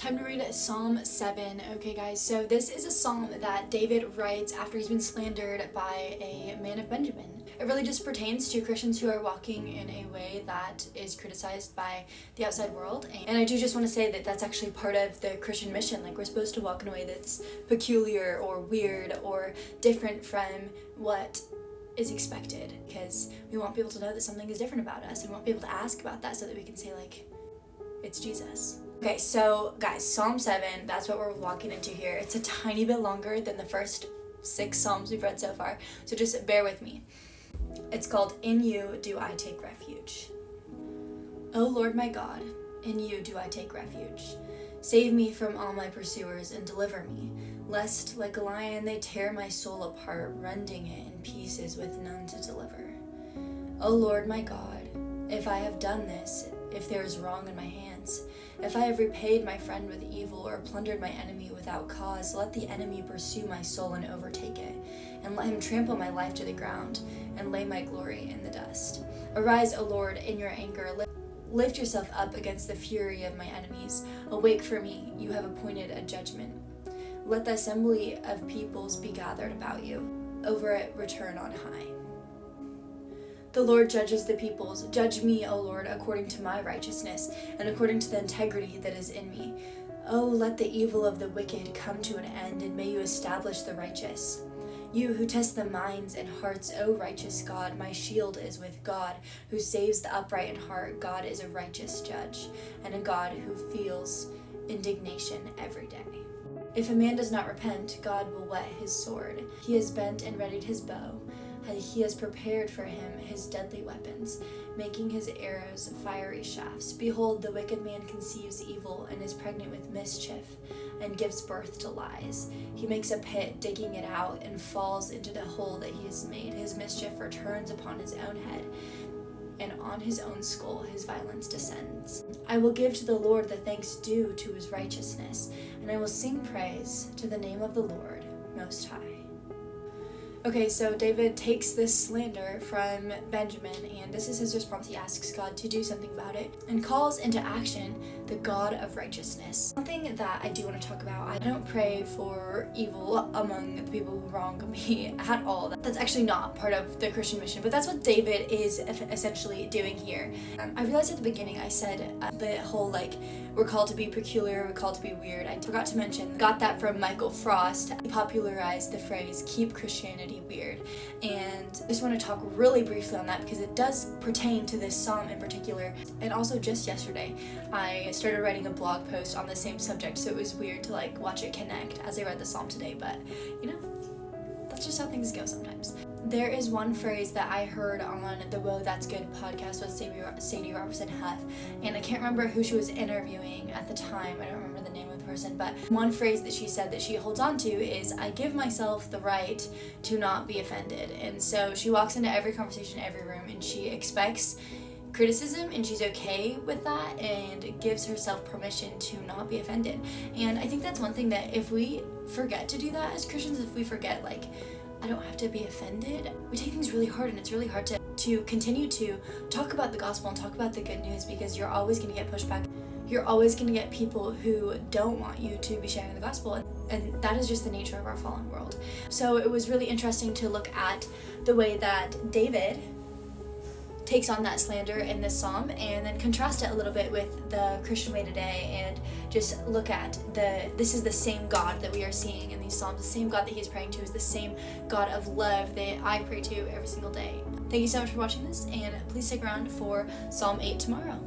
Time to read Psalm 7. Okay, guys, so this is a psalm that David writes after he's been slandered by a man of Benjamin. It really just pertains to Christians who are walking in a way that is criticized by the outside world. And I do just want to say that that's actually part of the Christian mission. Like, we're supposed to walk in a way that's peculiar or weird or different from what is expected, because we want people to know that something is different about us, and we want people to ask about that so that we can say, like, it's Jesus. Okay, so guys, Psalm 7, that's what we're walking into here. It's a tiny bit longer than the first 6 Psalms we've read so far, so just bear with me. It's called, In You Do I Take Refuge. O Lord my God, in you do I take refuge. Save me from all my pursuers and deliver me, lest like a lion they tear my soul apart, rending it in pieces with none to deliver. O Lord my God, if I have done this, if there is wrong in my hands, if I have repaid my friend with evil or plundered my enemy without cause, let the enemy pursue my soul and overtake it, and let him trample my life to the ground and lay my glory in the dust. Arise, O Lord, in your anger. Lift yourself up against the fury of my enemies. Awake for me, you have appointed a judgment. Let the assembly of peoples be gathered about you. Over it return on high. The Lord judges the peoples. Judge me, O Lord, according to my righteousness and according to the integrity that is in me. O let the evil of the wicked come to an end, and may you establish the righteous. You who test the minds and hearts, O righteous God, my shield is with God, who saves the upright in heart. God is a righteous judge, and a God who feels indignation every day. If a man does not repent, God will whet his sword. He has bent and readied his bow. He has prepared for him his deadly weapons, making his arrows fiery shafts. Behold, the wicked man conceives evil and is pregnant with mischief, and gives birth to lies. He makes a pit, digging it out, and falls into the hole that he has made. His mischief returns upon his own head, and on his own skull his violence descends. I will give to the Lord the thanks due to his righteousness, and I will sing praise to the name of the Lord Most High. Okay, so David takes this slander from Benjamin, and this is his response. He asks God to do something about it and calls into action the God of righteousness. Something that I do want to talk about, I don't pray for evil among the people who wrong me at all. That's actually not part of the Christian mission, but that's what David is essentially doing here. I realized at the beginning I said the whole, like, we're called to be peculiar, we're called to be weird. I forgot to mention, got that from Michael Frost. He popularized the phrase, keep Christianity weird. And I just want to talk really briefly on that because it does pertain to this psalm in particular. And also just yesterday, I started writing a blog post on the same subject, so it was weird to like watch it connect as I read the psalm today, but you know, that's just how things go sometimes. There is one phrase that I heard on the Whoa That's Good podcast with Sadie Robertson Huff, and I can't remember who she was interviewing at the time. I don't remember the name of the person, but one phrase that she said that she holds on to is, I give myself the right to not be offended. And so she walks into every conversation, every room, and she expects criticism, and she's okay with that and gives herself permission to not be offended. And I think that's one thing that if we forget to do that as Christians, if we forget, like, I don't have to be offended, we take things really hard, and it's really hard to continue to talk about the gospel and talk about the good news, because you're always going to get pushback. You're always going to get people who don't want you to be sharing the gospel, and that is just the nature of our fallen world. So it was really interesting to look at the way that David takes on that slander in this psalm, and then contrast it a little bit with the Christian way today, and just look at this is the same God that we are seeing in these psalms. The same God that he's praying to is the same God of love that I pray to every single day. Thank you so much for watching this, and please stick around for Psalm 8 tomorrow.